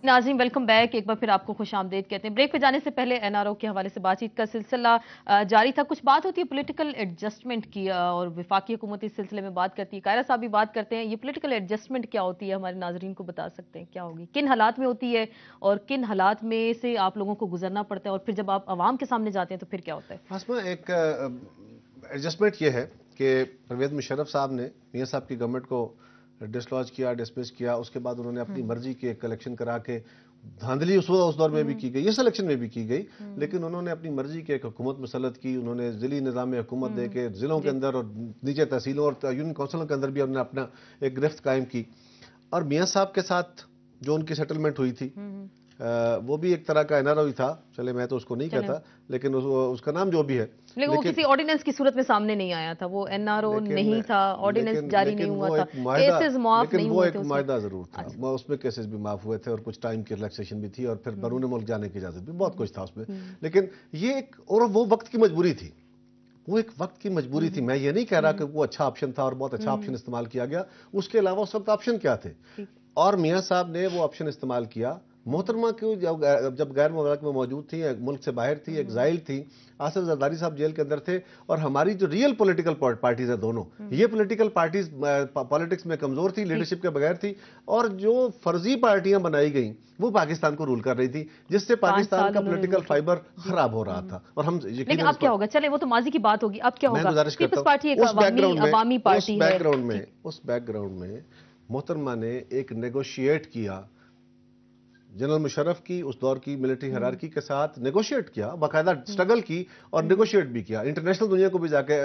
नाज़रीन welcome back. एक बार फिर आपको खुश आमदेद कहते हैं। ब्रेक पे जाने से पहले एनआरओ के हवाले से बातचीत का सिलसिला जारी था। कुछ बात होती है पॉलिटिकल एडजस्टमेंट की और वफाकी हुकूमत इस सिलसिले में बात करती है। कायरा साहब भी बात करते हैं। ये पॉलिटिकल एडजस्टमेंट क्या होती है, हमारे नाजरीन को बता सकते हैं क्या होगी, किन हालात में होती है और किन हालात में से आप लोगों को गुजरना पड़ता है, और फिर जब आप आवाम के सामने जाते हैं तो फिर क्या होता है? आसमा, एक एडजस्टमेंट ये है कि परवेज मुशर्रफ साहब ने मियां साहब की गवर्नमेंट को डिसलॉज किया, डिसमिस किया। उसके बाद उन्होंने अपनी मर्जी के कलेक्शन करा के धांधली उस दौर में भी की गई, इस इलेक्शन में भी की गई, लेकिन उन्होंने अपनी मर्जी के एक हुकूमत मुसल्लत की। उन्होंने जिली निज़ाम में हुकूमत दे के जिलों के अंदर और नीचे तहसीलों और यूनियन काउंसिलों के अंदर भी उन्होंने अपना एक गिरफ्त कायम की। और मियां साहब के साथ जो उनकी सेटलमेंट हुई थी वो भी एक तरह का एनआरओ ही था। चले मैं तो उसको नहीं कहता, लेकिन उसका नाम जो भी है, लेकिन वो किसी ऑर्डिनेंस की सूरत में सामने नहीं आया था। वो एनआरओ नहीं था, ऑर्डिनेंस जारी नहीं हुआ था, केसेस माफ नहीं हुए थे। लेकिन वो एक मायदा जरूर था। उसमें केसेस भी माफ हुए थे और कुछ टाइम की रिलैक्सेशन भी थी और फिर बैरून मुल्क जाने की इजाजत भी, बहुत कुछ था उसमें। लेकिन ये एक, और वो वक्त की मजबूरी थी, वो एक वक्त की मजबूरी थी। मैं ये नहीं कह रहा कि वो अच्छा ऑप्शन था और बहुत अच्छा ऑप्शन इस्तेमाल किया गया। उसके अलावा उस वक्त ऑप्शन क्या थे, और मियां साहब ने वो ऑप्शन इस्तेमाल किया। मोहतरमा की जब गैर मुल्क में मौजूद थी, मुल्क से बाहर थी, एग्जाइल थी, आसिफ जरदारी साहब जेल के अंदर थे, और हमारी जो रियल पॉलिटिकल पार्टीज है दोनों, ये पॉलिटिकल पार्टीज पॉलिटिक्स में कमजोर थी, लीडरशिप के बगैर थी, और जो फर्जी पार्टियां बनाई गई वो पाकिस्तान को रूल कर रही थी, जिससे पाकिस्तान का पॉलिटिकल फाइबर खराब हो रहा था। और हम लेकिन अब क्या होगा? चले वो तो माजी की बात होगी, अब क्या होगा? गुजारिश करता हूं, उस बैकग्राउंड में मोहतरमा ने एक नेगोशिएट किया, जनरल मुशर्रफ की उस दौर की मिलिट्री हायरार्की के साथ नेगोशिएट किया, बाकायदा स्ट्रगल की और नेगोशिएट भी किया, इंटरनेशनल दुनिया को भी जाके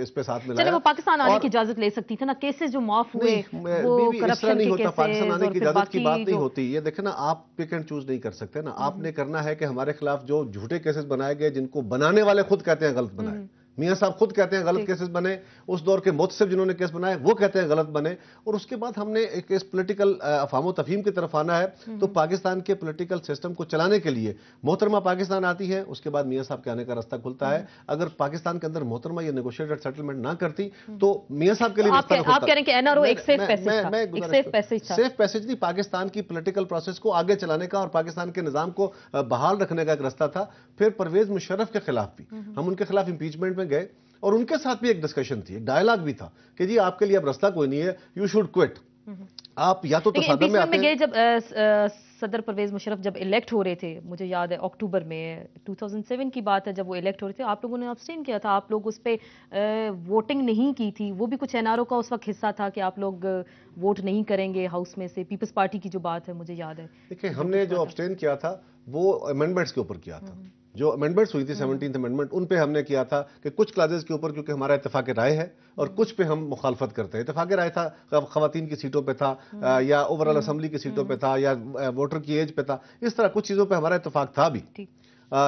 इस पे साथ मिलाया। चले वो पाकिस्तान आने की इजाजत ले सकती थी ना, केसेस जो माफ हुए वो करप्शन नहीं के होता। पाकिस्तान आने की इजाजत की बात नहीं जो... होती। ये देखे ना, आप पिक एंड चूज नहीं कर सकते ना। आपने करना है कि हमारे खिलाफ जो झूठे केसेस बनाए गए, जिनको बनाने वाले खुद कहते हैं गलत बनाए, मियां साहब खुद कहते हैं गलत केसेस बने, उस दौर के मुतसिब जिन्होंने केस बनाए वो कहते हैं गलत बने, और उसके बाद हमने एक इस पॉलिटिकल अफाम तफहीम की तरफ आना है। तो पाकिस्तान के पॉलिटिकल सिस्टम को चलाने के लिए मोहतरमा पाकिस्तान आती है, उसके बाद मियां साहब के आने का रास्ता खुलता है। अगर पाकिस्तान के अंदर मोहतरमा ये नेगोशिएटेड सेटलमेंट ना करती तो मियां साहब के लिए आप कह रहे हैं कि एनआरओ एक सेफ पैसेज था। सेफ पैसेज नहीं, पाकिस्तान की पॉलिटिकल प्रोसेस को आगे चलाने का और पाकिस्तान के निजाम को बहाल रखने का एक रास्ता था। फिर परवेज मुशर्रफ के खिलाफ भी हम उनके खिलाफ इंपीचमेंट में गए, और उनके साथ भी एक डिस्कशन थी, एक डायलॉग भी था कि जी आपके लिए अब रास्ता कोई नहीं है, यू शुड क्विट। आप या तो तसादम में आते हैं। जब सदर परवेज मुशर्रफ जब इलेक्ट हो रहे थे, मुझे याद है अक्टूबर में 2007 की बात है, जब वो इलेक्ट हो रहे थे, आप लोगों ने अब्सटेन किया था, आप लोग उस पर वोटिंग नहीं की थी। वो भी कुछ एनआरओ का उस वक्त हिस्सा था कि आप लोग वोट नहीं करेंगे हाउस में से, पीपल्स पार्टी की जो बात है मुझे याद है। देखिए, हमने जो अब्सटेन किया था वो अमेंडमेंट्स के ऊपर किया था। जो अमेंडमेंट्स हुई थी 17th अमेंडमेंट, उन पे हमने किया था कि कुछ क्लासेस के ऊपर क्योंकि हमारा इत्तेफाक राय है और कुछ पे हम मुखालफत करते हैं। इत्तेफाक राय था खवातीन की सीटों पे था, या ओवरऑल असेंबली की सीटों पे था, या वोटर की एज पे था, इस तरह कुछ चीजों पे हमारा इत्तेफाक था भी,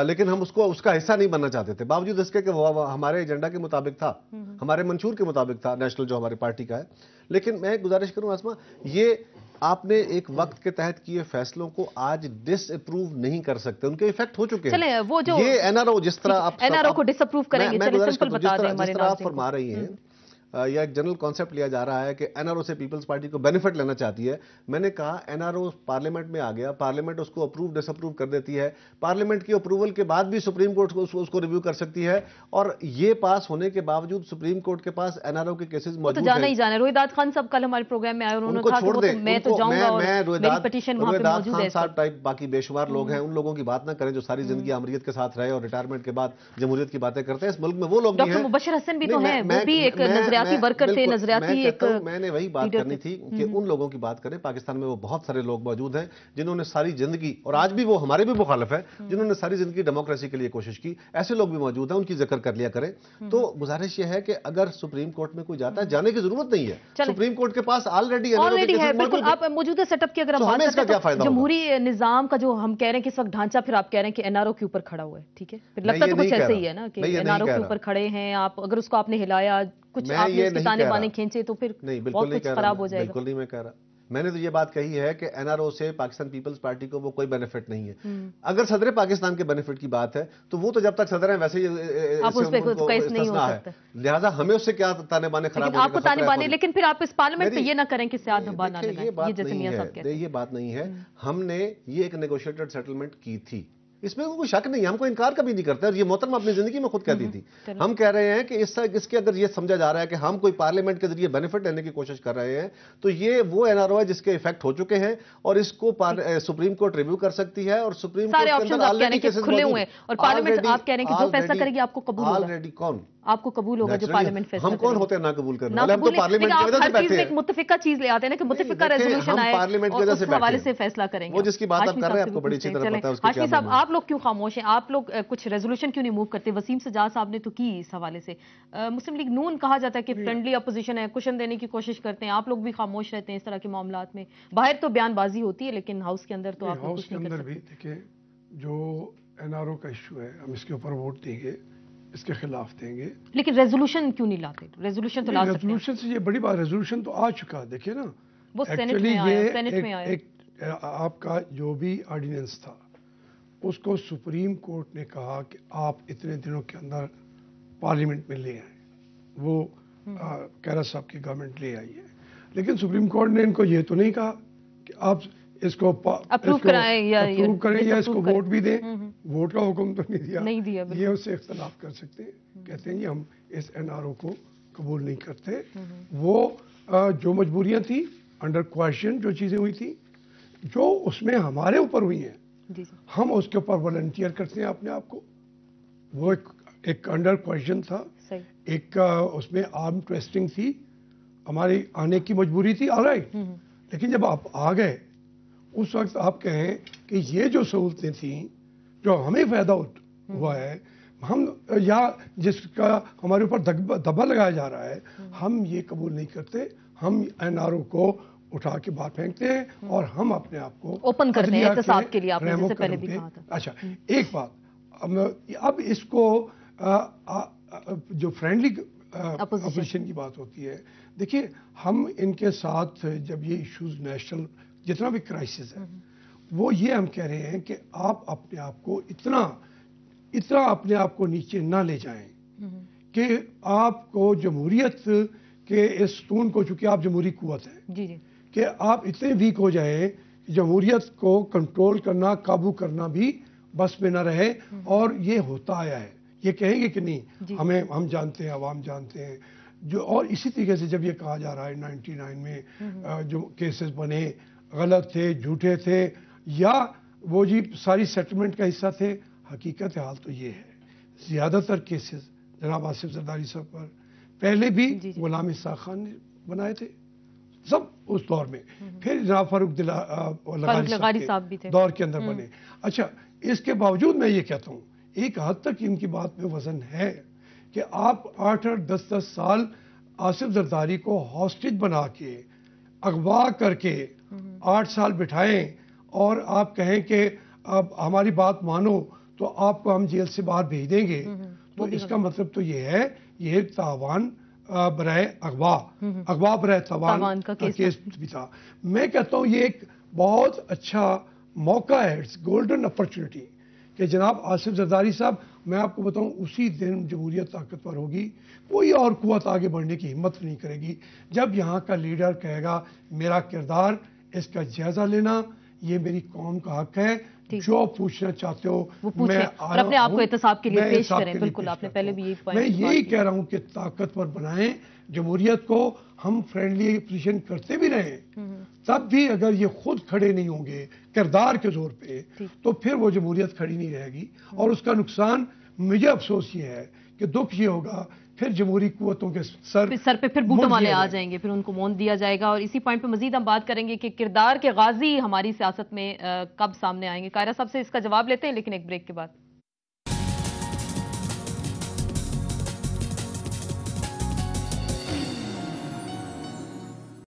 लेकिन हम उसका हिस्सा नहीं बनना चाहते थे, बावजूद इसके कि वो हमारे एजेंडा के मुताबिक था, हमारे मंशूर के मुताबिक था, नेशनल जो हमारी पार्टी का है। लेकिन मैं गुजारिश करूं आसमा, ये आपने एक वक्त के तहत किए फैसलों को आज डिसअप्रूव नहीं कर सकते, उनके इफेक्ट हो चुके हैं। चले वो जो ये एनआरओ जिस तरह आप एनआरओ को डिसअप्रूव करेंगे, चले सिंपल बता दें हमारे जिस तरह आप फरमा रही हैं, या एक जनरल कॉन्सेप्ट लिया जा रहा है कि एनआरओ से पीपल्स पार्टी को बेनिफिट लेना चाहती है। मैंने कहा एनआरओ पार्लियामेंट में आ गया, पार्लियामेंट उसको अप्रूव डिसअप्रूव कर देती है, पार्लियामेंट की अप्रूवल के बाद भी सुप्रीम कोर्ट उसको रिव्यू कर सकती है, और ये पास होने के बावजूद सुप्रीम कोर्ट के पास एनआरओ के केसेस मौजूद हैं। तो जाना ही जाना है। रोहिदाद खान साहब कल हमारे प्रोग्राम में आए, उन्होंने कहा कि मैं तो जाऊंगा और मेरी पिटीशन वहां पे मौजूद है। रोहिदाद खान टाइप बाकी बेशुमार लोग हैं, उन लोगों की बात ना करें जो सारी जिंदगी अमरीत के साथ रहे और रिटायरमेंट के बाद जमहूरियत की बातें करते हैं। इस मुल्क में वो लोग डॉक्टर मुबशर हसन भी तो हैं, वो भी एक नजरियाती वर्कर थे, मैंने वही बात करनी थी कि उन लोगों की बात करें। पाकिस्तान में वो बहुत सारे लोग मौजूद हैं जिन्होंने सारी जिंदगी, और आज भी वो हमारे भी मुखालिफ है, जिन्होंने सारी जिंदगी डेमोक्रेसी के लिए कोशिश की। ऐसे लोग भी मौजूद हैं, उनकी जिक्र कर लिया करें। तो गुजारिश यह है कि अगर सुप्रीम कोर्ट में कोई जाता है, जाने की जरूरत नहीं है, सुप्रीम कोर्ट के पास ऑलरेडी है। बिल्कुल, आप मौजूदा सेटअप की अगर बात करें तो जमहूरी निजाम का जो हम कह रहे हैं कि इस वक्त ढांचा, फिर आप कह रहे हैं कि एनआरओ के ऊपर खड़ा हुआ है, ठीक है, फिर लगता तो कुछ ऐसे ही है ना कि एनआरओ के ऊपर खड़े हैं आप, अगर उसको आपने हिलाया, कुछ आपने उसके ताने बाने खींचे तो फिर बहुत कुछ खराब हो जाएगा। बिल्कुल नहीं मैं कह रहा, میں نے تو یہ بات کہی ہے کہ این آر او سے پاکستان پیپلز پارٹی کو وہ کوئی بینیفٹ نہیں ہے. اگر صدر پاکستان کے بینیفٹ کی بات ہے تو وہ تو جب تک صدر ہیں ویسے ہی استثناء ہے, لہٰذا ہمیں اس سے کیا تانے بانے خراب آپ کو تانے بانے, لیکن پھر آپ اس پارلیمنٹ پہ یہ نہ کریں کہ سیاہ دھبا نہ لگائیں. یہ بات نہیں ہے. ہم نے یہ ایک نیگوشیٹڈ سیٹلمنٹ کی تھی, اس میں کوئی شک نہیں, ہم کو انکار کبھی نہیں کرتے, اور یہ محترم اپنی زندگی میں خود کہتی تھی. ہم کہہ رہے ہیں کہ اس کے اندر یہ سمجھا جا رہا ہے کہ ہم کوئی پارلیمنٹ کے ذریعے بینیفٹ لینے کی کوشش کر رہے ہیں, تو یہ وہ این آر او ہے جس کے ایفیکٹ ہو چکے ہیں, اور اس کو سپریم کورٹ ریویو کر سکتی ہے, اور سپریم سارے آپشنز آپ کہہ رہے ہیں کہ کھلے ہوئے ہیں, اور پارلیمنٹ آپ کہہ رہے ہیں کہ جو فیصلہ کرے گی آپ کو قبول ہوگا. آلریڈی کون آپ کو قبول ہوگا جو پارلیمنٹ فیصلہ. ہم کون ہوتے ہیں نہ قبول کرنے والے؟ ہم تو پارلیمنٹ کی وجہ سے بیٹھے ہیں. ایک متفقہ چیز لے آتے ہیں نا کہ متفقہ ریزولوشن آئے اور اس حوالے سے فیصلہ کریں گے. وہ جس کی بات آپ کر رہے ہیں آپ کو بڑی اچھی طرح پتہ ہے اس کی کیا. ہاشمی صاحب آپ لوگ کیوں خاموش ہیں؟ آپ لوگ کچھ ریزولوشن کیوں نہیں موو کرتے؟ وسیم سجاد صاحب نے تو کی اس حوالے سے. مسلم لیگ نون کہا جاتا ہے کہ فرینڈلی اپوزیشن ہے, کشن دینے کی کوشش کرتے ہیں, آپ لوگ بھی خاموش رہتے ہیں اس طرح کے معاملات میں. باہر تو بیان بازی ہوتی ہے لیکن ہاؤس کے اندر تو آپ لوگ کچھ نہیں کر سکتے. دیکھیں جو این آر او کا ایشو ہے ہم اس کے اوپر ووٹ دیں گے, اس کے خلاف دیں گے, لیکن ریزولوشن کیوں نہیں لاتے؟ ریزولوشن تو لا سکتے ہیں. ریزولوشن سے یہ بڑی بات, ریزولوشن تو آ چکا, دیکھیں نا وہ سینٹ میں آیا. آپ کا جو بھی آرڈیننس تھا اس کو سپریم کورٹ نے کہا کہ آپ اتنے دنوں کے اندر پارلیمنٹ میں لے آئیں, وہ کیرا صاحب کی گورنمنٹ لے آئی ہے, لیکن سپریم کورٹ نے ان کو یہ تو نہیں کہا کہ آپ اس کو اپروو کریں یا اس کو ووٹ بھی دیں. ووٹ کا حکم تو نہیں دیا, یہ اس سے اختلاف کر سکتے ہیں, کہتے ہیں کہ ہم اس این آر او کو قبول نہیں کرتے. وہ جو مجبوریاں تھیں انڈر کوشچن جو چیزیں ہوئی تھی جو اس میں ہمارے اوپر ہوئی ہیں, ہم اس کے اوپر والنٹیئر کرتے ہیں اپنے آپ کو. وہ ایک انڈر کوشچن تھا, ایک اس میں آرم ٹویسٹنگ تھی, ہماری آنے کی مجبوری تھی, آلرائٹ. لیکن جب آپ آ گئے اس وقت آپ کہیں کہ یہ جو سہولتیں تھیں جو ہمیں فائدہ ہوا ہے, ہم یا جس کا ہمارے اوپر دبا لگایا جا رہا ہے, ہم یہ قبول نہیں کرتے. ہم این آر او کو اٹھا کے باہر پھینکتے ہیں اور ہم اپنے آپ کو اوپن کرتے ہیں احتساب کے لیے. آپ نے جیسے پہلے بھی کہا تھا. اچھا ایک بات, اب اس کو جو فرینڈلی اپوزیشن کی بات ہوتی ہے, دیکھیے ہم ان کے ساتھ جب یہ ایشوز نیشنل جتنا بھی کرائسس ہے وہ یہ ہم کہہ رہے ہیں کہ آپ اپنے آپ کو اتنا اپنے آپ کو نیچے نہ لے جائیں کہ آپ کو جمہوریت کے اس ستون کو, چونکہ آپ جمہوری قوت ہے, کہ آپ اتنے ویک ہو جائیں کہ جمہوریت کو کنٹرول کرنا, قابو کرنا بھی بس میں نہ رہے. اور یہ ہوتا آیا ہے, یہ کہیں گے کہ نہیں ہم جانتے ہیں, عوام جانتے ہیں جو. اور اسی طریقے سے جب یہ کہا جا رہا ہے 99 میں جو کیسز بنے غلط تھے, جھوٹے تھے, یا وہ جی ساری سیٹلمنٹ کا حصہ تھے, حقیقت حال تو یہ ہے زیادہ تر کیسز جناب آصف زرداری صاحب پر پہلے بھی غلام اسحاق خان نے بنائے تھے سب اس دور میں, پھر جناب فاروق لغاری صاحب بھی دور کے اندر بنے. اچھا اس کے باوجود میں یہ کہتا ہوں ایک حد تک ان کی بات میں وزن ہے کہ آپ 8-10 سال آصف زرداری کو ہاسٹیج بنا کے اغوا کر کے 8 سال بٹھائیں اور آپ کہیں کہ اب ہماری بات مانو تو آپ کو ہم جیل سے باہر بھیج دیں گے, تو اس کا مطلب تو یہ ہے یہ تاوان برائے اغوا برائے تاوان کا کیس بھی تھا. میں کہتا ہوں یہ ایک بہت اچھا موقع ہے, اٹس گولڈن اپرچونٹی کہ جناب آصف زرداری صاحب, میں آپ کو بتاؤں اسی دن جمہوریت طاقتور ہوگی, کوئی اور قوت آگے بڑھنے کی ہمت نہیں کرے گی جب یہاں کا لیڈر کہے گا میرا کردار اس کا جائزہ لینا یہ میری قوم کا حق ہے, جو پوچھنا چاہتے ہو میں اپنے آپ کو احتساب کے لیے پیش کریں. بالکل آپ نے پہلے بھی میں یہی کہہ رہا ہوں کہ طاقتور بنائیں جمہوریت کو. ہم فرینڈلی اپوزیشن کرتے بھی رہیں تب بھی اگر یہ خود کھڑے نہیں ہوں گے کردار کے زور پہ تو پھر وہ جمہوریت کھڑی نہیں رہے گی, اور اس کا نقصان مجھے افسوس یہ ہے کہ دکھ یہ ہوگا پھر جمہوری قوتوں کے سر پہ پھر بوٹوں والے آ جائیں گے, پھر ان کو مون دیا جائے گا. اور اسی پوائنٹ پہ مزید ہم بات کریں گے کہ کردار کے غازی ہماری سیاست میں کب سامنے آئیں گے. قاہرہ صاحب سے اس کا جواب لیتے ہیں لیکن ایک بریک کے بعد.